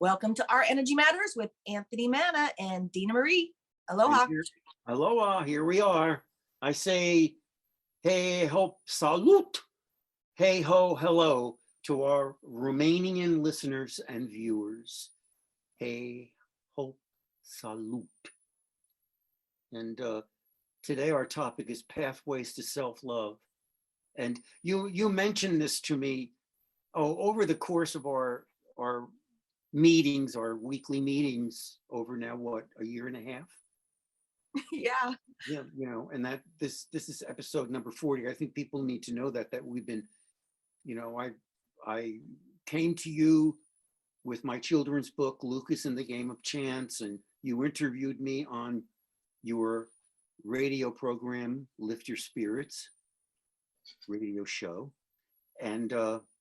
Welcome to Our Energy Matters with Anthony Manna and Dena Marie. Aloha. Aloha, here we are. I say, hey ho, salute, hey ho, hello to our Romanian listeners and viewers. Hey ho, salute. And today our topic is pathways to self-love. And you mentioned this to me over the course of our meetings, our weekly meetings over now, what, a year and a half? Yeah. Yeah, and that this is episode number 40. I think people need to know that we've been, I came to you with my children's book, Loukas and the Game of Chance, and you interviewed me on your radio program, Lift Your Spirits radio show. And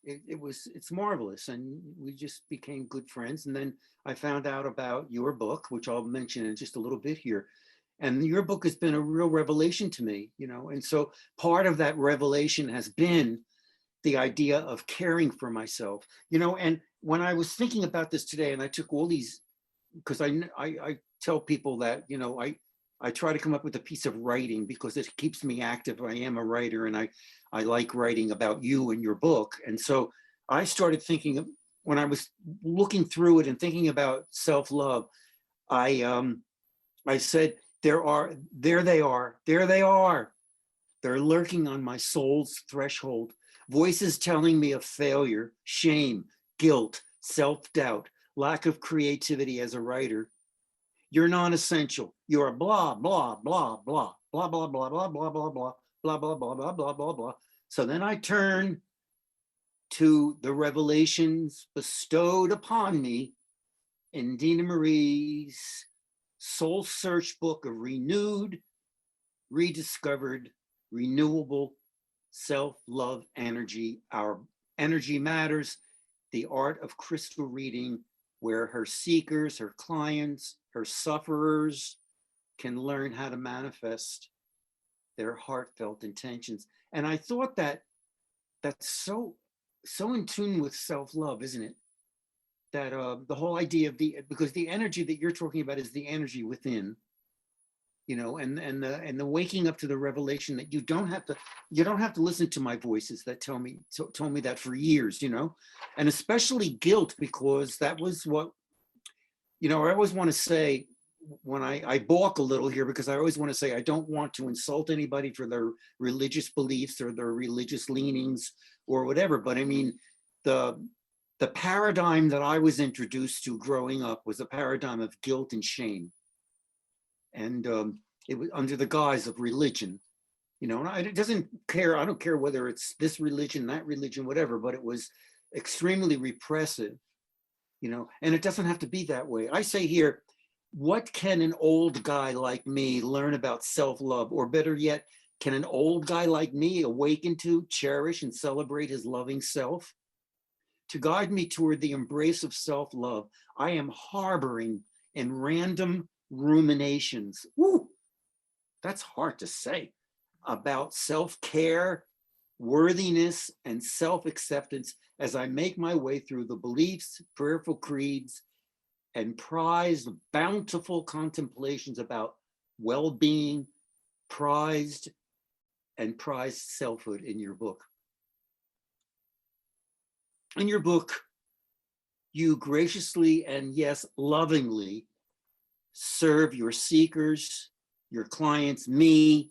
it's marvelous, and we just became good friends. And then I found out about your book, which I'll mention in just a little bit here. And your book has been a real revelation to me, and so part of that revelation has been the idea of caring for myself, and when I was thinking about this today, and I took all these, because I tell people that, I try to come up with a piece of writing because it keeps me active. I am a writer, and I like writing about you and your book. And so I started thinking, when I was looking through it and thinking about self-love, I said, there they are. They're lurking on my soul's threshold, voices telling me of failure, shame, guilt, self-doubt, lack of creativity as a writer. You're non-essential. You're blah, blah, blah, blah, blah, blah, blah, blah, blah, blah, blah, blah, blah, blah, blah, blah, blah, blah. So then I turn to the revelations bestowed upon me in Dena Marie's soul search book of renewed, rediscovered, renewable self-love energy. Our energy matters, the art of crystal reading, where her seekers, her clients, her sufferers can learn how to manifest their heartfelt intentions. And I thought that's so in tune with self-love, isn't it? That the whole idea of because the energy that you're talking about is the energy within, and the waking up to the revelation that you don't have to listen to my voices that told me that for years, and especially guilt, because that was what, I always want to say, when I balk a little here, because I always want to say I don't want to insult anybody for their religious beliefs or their religious leanings or whatever, but I mean, the paradigm that I was introduced to growing up was a paradigm of guilt and shame. And it was under the guise of religion, and I don't care whether it's this religion, that religion, whatever, but it was extremely repressive, and it doesn't have to be that way. I say here, what can an old guy like me learn about self-love? Or better yet, can an old guy like me awaken to, cherish, and celebrate his loving self? To guide me toward the embrace of self-love, I am harboring in random ruminations. Woo, that's hard to say. About self-care, worthiness, and self-acceptance as I make my way through the beliefs, prayerful creeds, and prized, bountiful contemplations about well-being, prized selfhood in your book. In your book, you graciously and yes, lovingly serve your seekers, your clients, me,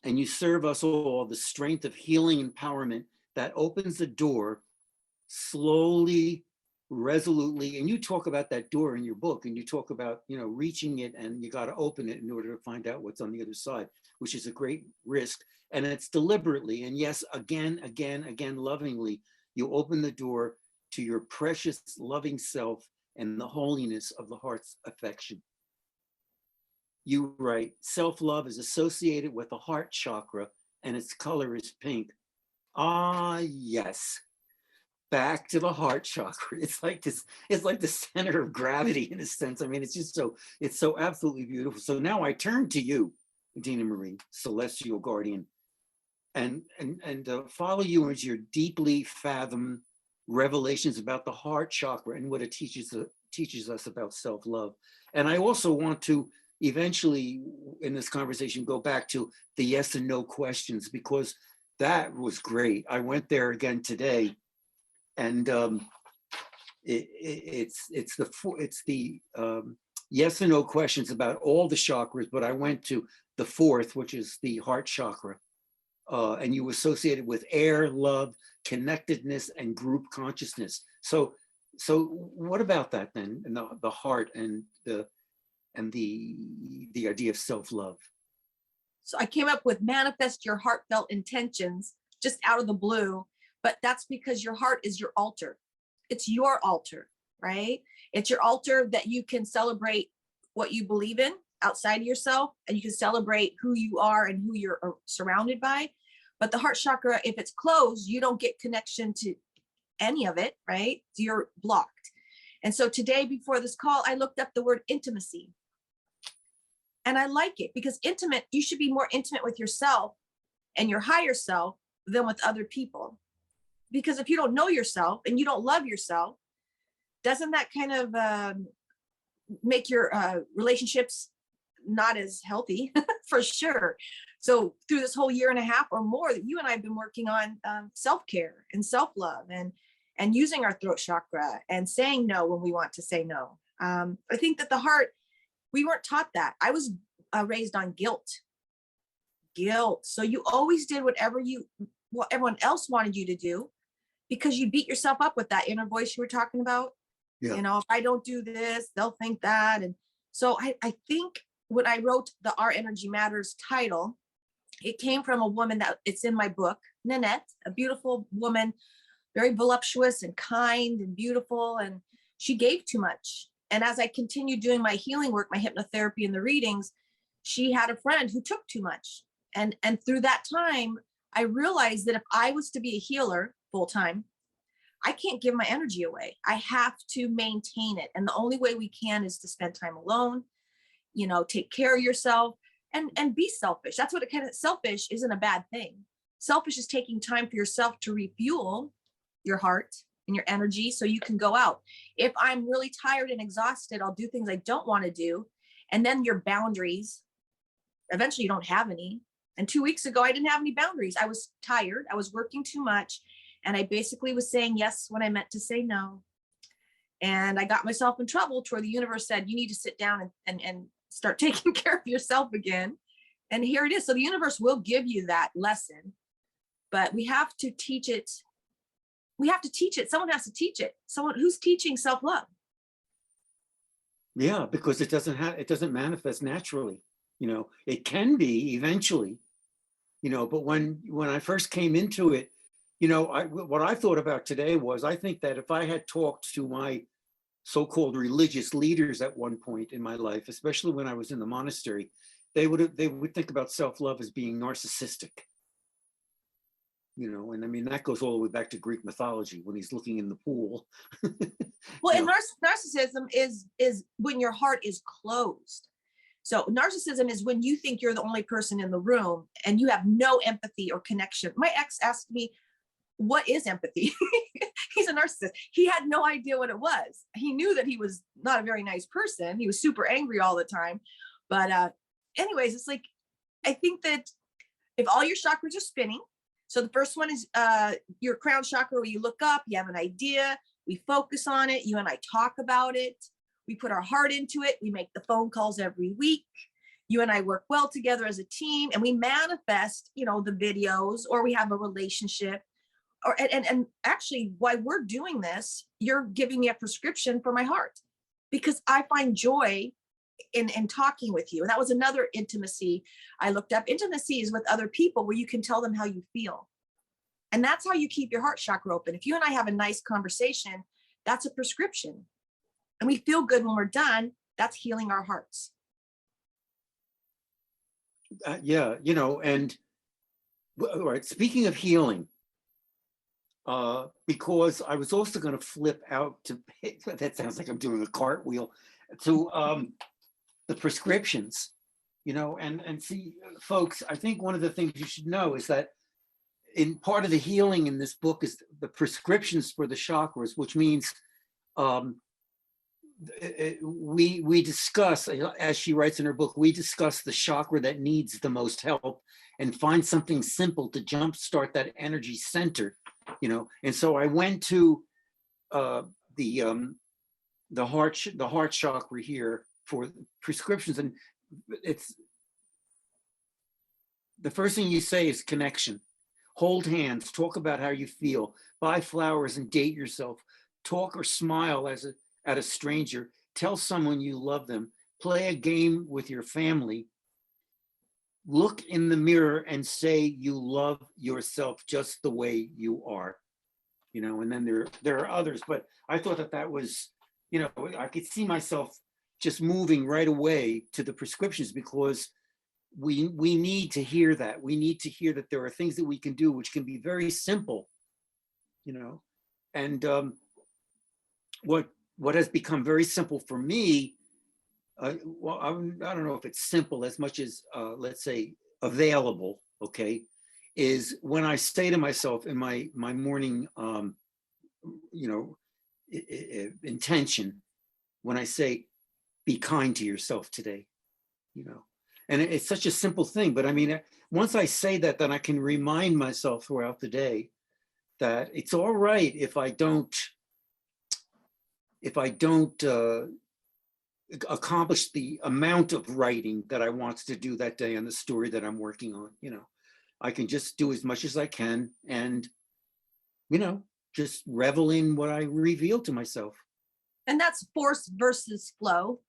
and you serve us all the strength of healing empowerment that opens the door slowly, resolutely. And you talk about that door in your book, and you talk about, reaching it, and you got to open it in order to find out what's on the other side, which is a great risk. And it's deliberately, and yes, again, lovingly, you open the door to your precious, loving self and the holiness of the heart's affection. You write, self-love is associated with the heart chakra, and its color is pink. Ah, yes. Back to the heart chakra. It's like the center of gravity in a sense. I mean, it's so absolutely beautiful. So now I turn to you, Dena Marie, celestial guardian, and follow you as your deeply fathomed revelations about the heart chakra and what it teaches us about self-love. And I also want to eventually in this conversation go back to the yes and no questions, because that was great. I went there again today, and it's the yes and no questions about all the chakras, but I went to the fourth, which is the heart chakra, and you associated with air, love, connectedness, and group consciousness. So what about that then, and the heart and the idea of self-love? So I came up with manifest your heartfelt intentions just out of the blue, but that's because your heart is your altar. It's your altar, right? It's your altar that you can celebrate what you believe in outside of yourself, and you can celebrate who you are and who you're surrounded by. But the heart chakra, if it's closed, you don't get connection to any of it, right? So you're blocked. And so today before this call, I looked up the word intimacy. And I like it because intimate, you should be more intimate with yourself and your higher self than with other people. Because if you don't know yourself and you don't love yourself, doesn't that kind of make your relationships not as healthy? For sure. So through this whole year and a half or more that you and I have been working on self-care and self-love and using our throat chakra and saying no when we want to say no. I think that the heart, we weren't taught that. I was raised on guilt. So you always did what everyone else wanted you to do, because you beat yourself up with that inner voice you were talking about. Yeah. You know, if I don't do this, they'll think that. And so I think when I wrote the Our Energy Matters title, it came from a woman that it's in my book, Nanette, a beautiful woman, very voluptuous and kind and beautiful. And she gave too much. And as I continued doing my healing work, my hypnotherapy and the readings, she had a friend who took too much. And through that time, I realized that if I was to be a healer full time, I can't give my energy away. I have to maintain it. And the only way we can is to spend time alone, you know, take care of yourself and be selfish. That's what it kind of, selfish isn't a bad thing. Selfish is taking time for yourself to refuel your heart and your energy so you can go out. If I'm really tired and exhausted, I'll do things I don't want to do. And then your boundaries, eventually you don't have any. And 2 weeks ago, I didn't have any boundaries. I was tired. I was working too much. And I basically was saying yes when I meant to say no. And I got myself in trouble to where the universe said, you need to sit down and start taking care of yourself again. And here it is. So the universe will give you that lesson, but we have to teach it. We have to teach it. Someone has to teach it. Someone who's teaching self-love. Yeah, because it doesn't manifest naturally. You know, it can be eventually, you know, but when I first came into it, you know, what I thought about today was, I think that if I had talked to my so-called religious leaders at one point in my life, especially when I was in the monastery, they would think about self-love as being narcissistic. You know, and I mean, that goes all the way back to Greek mythology when he's looking in the pool. Well, and narcissism is when your heart is closed. So narcissism is when you think you're the only person in the room and you have no empathy or connection. My ex asked me, what is empathy? He's a narcissist. He had no idea what it was. He knew that he was not a very nice person. He was super angry all the time. But anyways, it's like, I think that if all your chakras are spinning, so the first one is your crown chakra, where you look up, you have an idea, we focus on it, you and I talk about it, we put our heart into it, we make the phone calls every week, you and I work well together as a team, and we manifest, you know, the videos, or we have a relationship. Or and actually, while we're doing this, you're giving me a prescription for my heart, because I find joy in talking with you. And that was another intimacy I looked up. Intimacy is with other people where you can tell them how you feel. And that's how you keep your heart chakra open. If you and I have a nice conversation, that's a prescription. And we feel good when we're done. That's healing our hearts. Yeah, you know, and all right, speaking of healing, because I was also going to flip out to, that sounds like I'm doing a cartwheel, to the prescriptions, you know, and see, folks, I think one of the things you should know is that in part of the healing in this book is the prescriptions for the chakras, which means we discuss, as she writes in her book, we discuss the chakra that needs the most help and find something simple to jumpstart that energy center, And so I went to the heart chakra here for prescriptions, and it's the first thing you say is connection. Hold hands, talk about how you feel, buy flowers and date yourself, talk or smile at a stranger, tell someone you love them, play a game with your family, look in the mirror and say you love yourself just the way you are, and then there are others, but I thought that was, I could see myself just moving right away to the prescriptions, because we need to hear that. We need to hear that there are things that we can do which can be very simple, and what has become very simple for me, well, I don't know if it's simple as much as, let's say, available, okay, is when I say to myself in my morning, intention, when I say, be kind to yourself today, and it's such a simple thing, but I mean, once I say that, then I can remind myself throughout the day that it's all right if I don't accomplish the amount of writing that I want to do that day on the story that I'm working on. I can just do as much as I can, and just revel in what I reveal to myself. And that's force versus flow.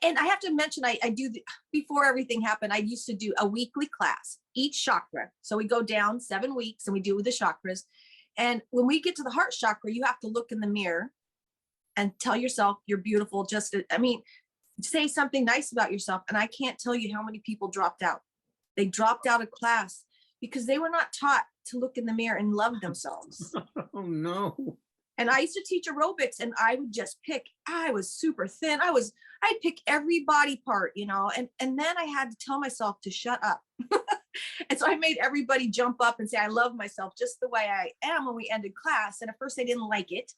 And I have to mention, I do, before everything happened, I used to do a weekly class, each chakra. So we go down 7 weeks and we do the chakras. And when we get to the heart chakra, you have to look in the mirror and tell yourself you're beautiful. Say something nice about yourself. And I can't tell you how many people dropped out. They dropped out of class because they were not taught to look in the mirror and love themselves. Oh no. And I used to teach aerobics, and I would just pick, I was super thin. I'd pick every body part, and then I had to tell myself to shut up. And so I made everybody jump up and say, I love myself just the way I am when we ended class. And at first they didn't like it.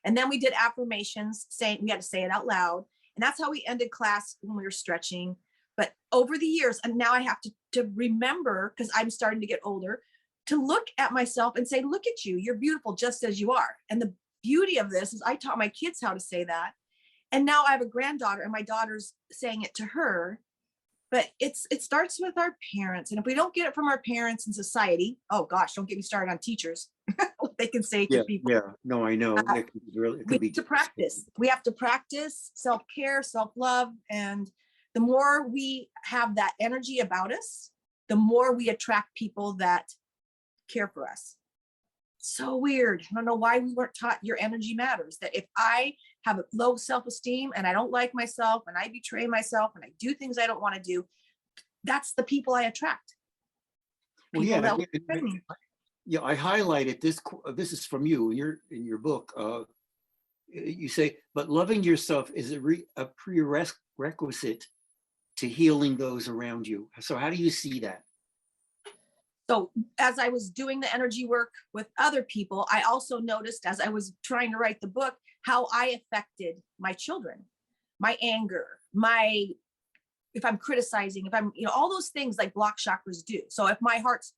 And then we did affirmations, saying we had to say it out loud. And that's how we ended class when we were stretching. But over the years, and now I have to remember, because I'm starting to get older, to look at myself and say, look at you, you're beautiful just as you are. And the beauty of this is I taught my kids how to say that. And now I have a granddaughter, and my daughter's saying it to her. But it starts with our parents. And if we don't get it from our parents and society, oh gosh, don't get me started on teachers. What they can say to people. Yeah, no, I know. It we need to practice. We have to practice self-care, self-love. And the more we have that energy about us, the more we attract people that care for us. So weird. I don't know why we weren't taught your energy matters. That if I have a low self-esteem and I don't like myself and I betray myself and I do things I don't want to do, that's the people I attract. Well, yeah, I highlighted this. This is from you in your book. You say, but loving yourself is a prerequisite to healing those around you. So how do you see that? So as I was doing the energy work with other people, I also noticed, as I was trying to write the book, how I affected my children, my anger, if I'm criticizing, if I'm, all those things like block chakras do. So if my heart's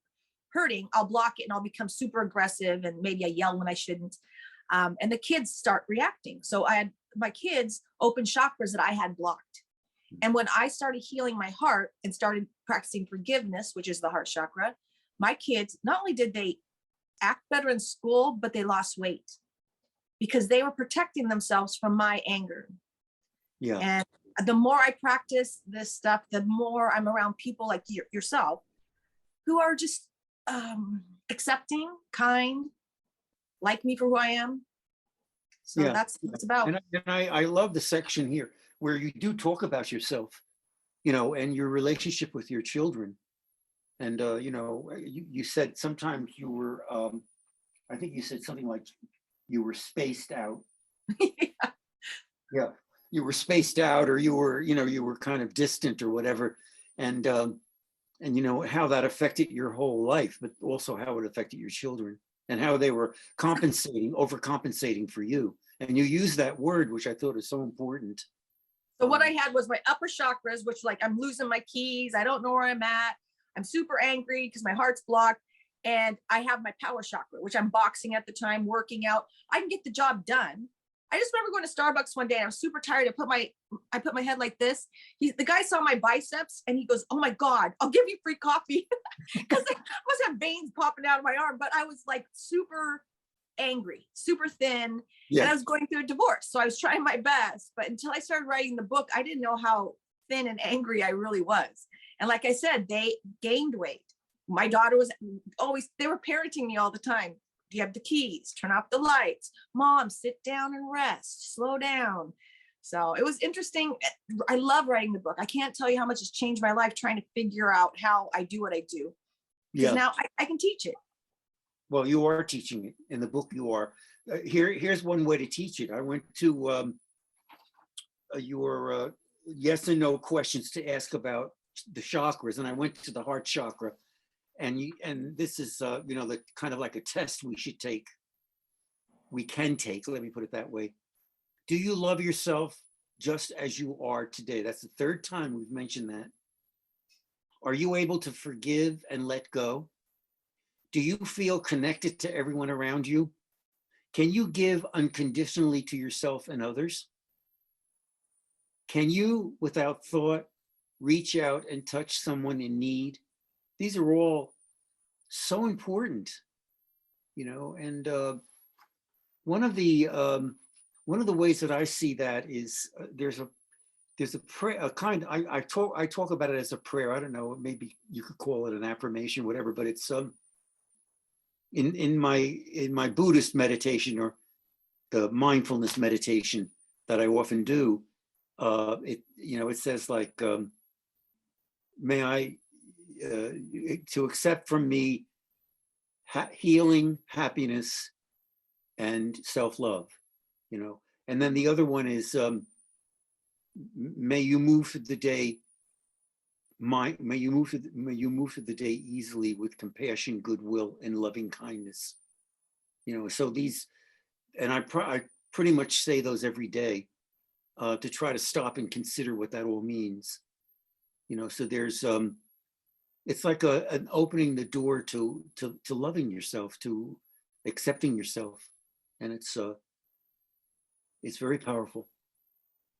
hurting, I'll block it and I'll become super aggressive, and maybe I yell when I shouldn't. And the kids start reacting. So I had my kids open chakras that I had blocked. And when I started healing my heart and started practicing forgiveness, which is the heart chakra, my kids, not only did they act better in school, but they lost weight because they were protecting themselves from my anger. Yeah. And the more I practice this stuff, the more I'm around people like yourself who are just accepting, kind, like me for who I am. So yeah, that's what it's about. And I love the section here where you do talk about yourself, and your relationship with your children. And, you said sometimes you were, I think you said something like you were spaced out. Yeah. You were spaced out, or you were kind of distant or whatever. And and you know how that affected your whole life, but also how it affected your children and how they were overcompensating for you. And you use that word, which I thought is so important. So what I had was my upper chakras, which like I'm losing my keys. I don't know where I'm at. I'm super angry because my heart's blocked. And I have my power chakra, which I'm boxing at the time, working out. I can get the job done. I just remember going to Starbucks one day. And I was super tired. I put my head like this. The guy saw my biceps and he goes, "Oh my God, I'll give you free coffee." Because I must have veins popping out of my arm. But I was like super angry, super thin. Yeah. And I was going through a divorce. So I was trying my best. But until I started writing the book, I didn't know how thin and angry I really was. And like I said, they gained weight. My daughter was always, they were parenting me all the time. Do you have the keys? Turn off the lights. Mom, sit down and rest. Slow down. So it was interesting. I love writing the book. I can't tell you how much it's changed my life trying to figure out how I do what I do. Because now I can teach it. Well, you are teaching it in the book. You are. Here's one way to teach it. I went to your yes and no questions to ask about the chakras, and I went to the heart chakra. And this is you know, the kind of like a test we can take, let me put it that way. Do you love yourself just as you are today? That's the third time we've mentioned that. Are you able to forgive and let go? Do you feel connected to everyone around you? Can you give unconditionally to yourself and others? Can you, without thought, reach out and touch someone in need? These are all so important, you know. And one of the ways that I see that is there's a prayer, a kind. I talk about it as a prayer. I don't know, maybe you could call it an affirmation, whatever. But it's in my Buddhist meditation or the mindfulness meditation that I often do. It says like, may I. To accept from me healing, happiness, and self-love, you know. And then the other one is, may you move through the day. May you move through the day easily with compassion, goodwill, and loving kindness. You know, so these, and I pretty much say those every day to try to stop and consider what that all means. You know, so there's it's like an opening the door to loving yourself, to accepting yourself, and it's very powerful.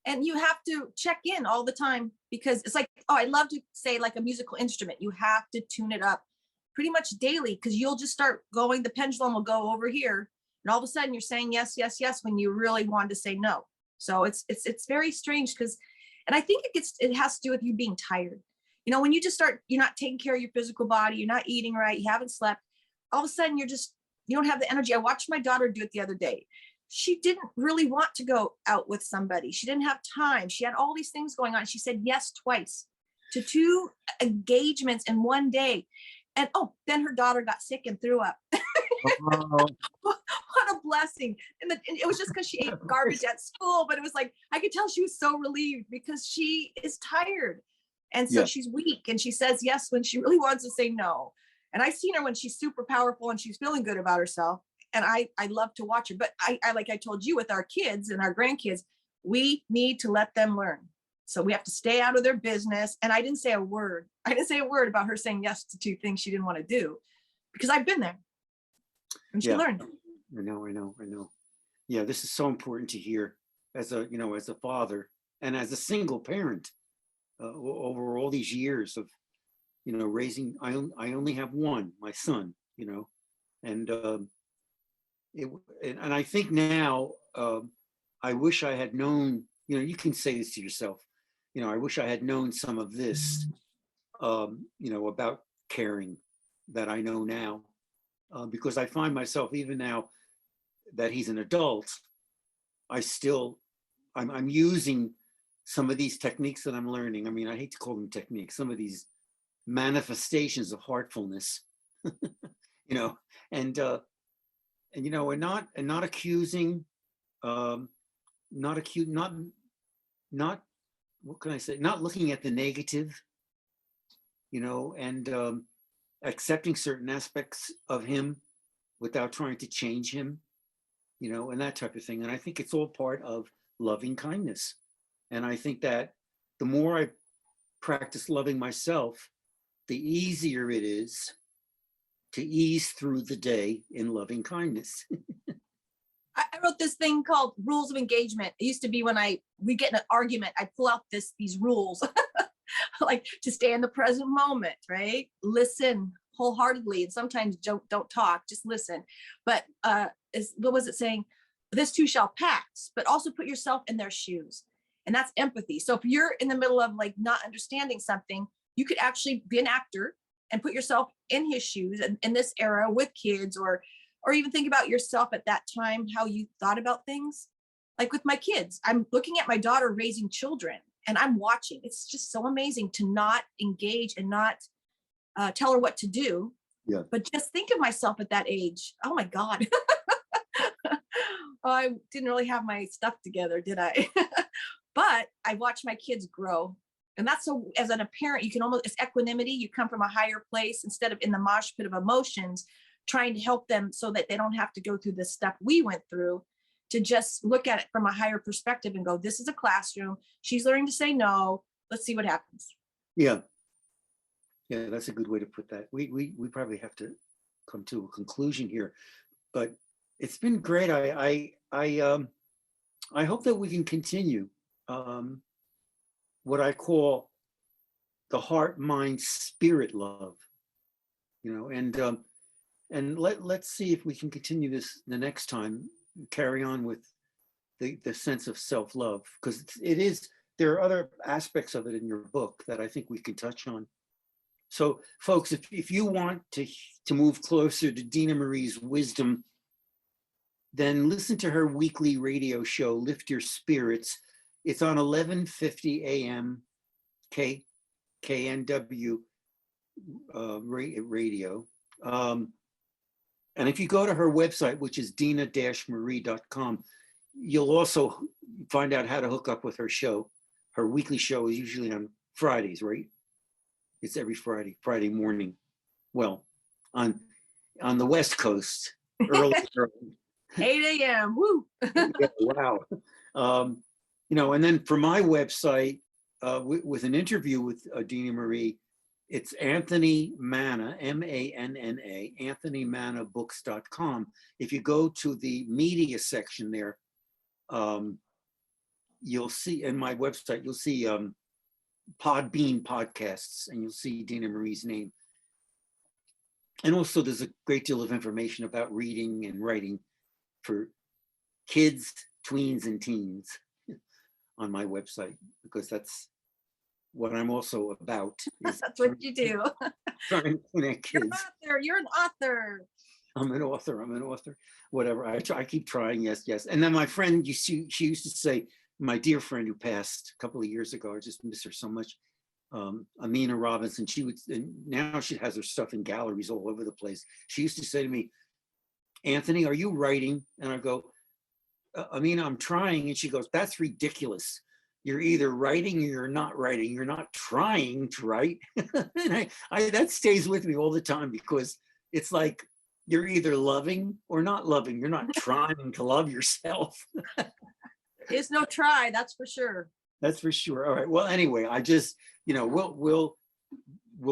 And you have to check in all the time, because it's like, oh, I love to say like a musical instrument. You have to tune it up pretty much daily, because you'll just start going, the pendulum will go over here, and all of a sudden you're saying yes, yes, yes, when you really wanted to say no. So it's very strange, because, and I think it has to do with you being tired. You know, when you just start, you're not taking care of your physical body, you're not eating right, you haven't slept, all of a sudden you don't have the energy. I watched my daughter do it the other day. She didn't really want to go out with somebody. She didn't have time. She had all these things going on. She said yes twice to 2 engagements in one day. And then her daughter got sick and threw up. Oh. What a blessing. And it was just because she ate garbage at school, but it was like, I could tell she was so relieved, because she is tired. And so she's weak, and she says yes when she really wants to say no. And I've seen her when she's super powerful and she's feeling good about herself. And I love to watch her. But I like I told you, with our kids and our grandkids, we need to let them learn. So we have to stay out of their business. And I didn't say a word. I didn't say a word about her saying yes to 2 things she didn't want to do, because I've been there. And she learned. I know. Yeah, this is so important to hear as a father and as a single parent. Over all these years of, raising, I only have one, my son, and and I think now, I wish I had known, you can say this to yourself, I wish I had known some of this, about caring that I know now, because I find myself, even now that he's an adult, I'm using some of these techniques that I'm learning. I mean, I hate to call them techniques, some of these manifestations of heartfulness, and not accusing, not what can I say? Not looking at the negative, and accepting certain aspects of him without trying to change him, and that type of thing. And I think it's all part of loving kindness. And I think that the more I practice loving myself, the easier it is to ease through the day in loving kindness. I wrote this thing called rules of engagement. It used to be when we get in an argument, I pull out these rules, like to stay in the present moment, right? Listen wholeheartedly, and sometimes don't talk, just listen. But what was it saying? This too shall pass, but also put yourself in their shoes. And that's empathy. So if you're in the middle of like not understanding something, you could actually be an actor and put yourself in his shoes in this era with kids, or even think about yourself at that time, how you thought about things. Like with my kids, I'm looking at my daughter raising children and I'm watching. It's just so amazing to not engage and not tell her what to do. Yeah. But just think of myself at that age. Oh my God. I didn't really have my stuff together, did I? But I watched my kids grow. And that's so, as a parent, you can almost, it's equanimity. You come from a higher place instead of in the mosh pit of emotions, trying to help them so that they don't have to go through the stuff we went through, to just look at it from a higher perspective and go, this is a classroom. She's learning to say no. Let's see what happens. Yeah. Yeah, that's a good way to put that. We probably have to come to a conclusion here, but it's been great. I hope that we can continue what I call the heart, mind, spirit love, and let's see if we can continue this the next time, carry on with the sense of self-love, because there are other aspects of it in your book that I think we can touch on. So folks, if you want to move closer to Dena Marie's wisdom, then listen to her weekly radio show, Lift Your Spirits. It's on 11:50 a.m. KKNW radio. And if you go to her website, which is dena-marie.com, you'll also find out how to hook up with her show. Her weekly show is usually on Fridays, right? It's every Friday morning. Well, on the West Coast, early. 8 a.m. Woo. Yeah, wow. And then for my website, with an interview with Dena Marie, it's Anthony Manna, MANNA, AnthonyMannaBooks.com. If you go to the media section there, you'll see, in my website, you'll see Podbean podcasts, and you'll see Dena Marie's name. And also there's a great deal of information about reading and writing for kids, tweens, and teens on my website, because that's what I'm also about. That's what you do. Trying to connect kids. You're an author. I'm an author, whatever. I keep trying, yes. And then my friend, she used to say, my dear friend who passed a couple of years ago, I just miss her so much, Amina Robinson, and now she has her stuff in galleries all over the place. She used to say to me, Anthony, are you writing? And I go, Amina, I'm trying. And she goes, that's ridiculous. You're either writing or you're not writing. You're not trying to write. And that stays with me all the time, because it's like, you're either loving or not loving. You're not trying to love yourself. There's no try, that's for sure. That's for sure. All right. Well, anyway, I just, we'll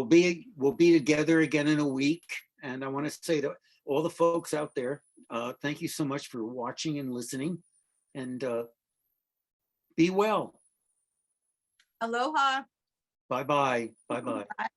be together again in a week. And I want to say to all the folks out there, thank you so much for watching and listening, and be well. Aloha. Bye-bye. Bye-bye. Bye.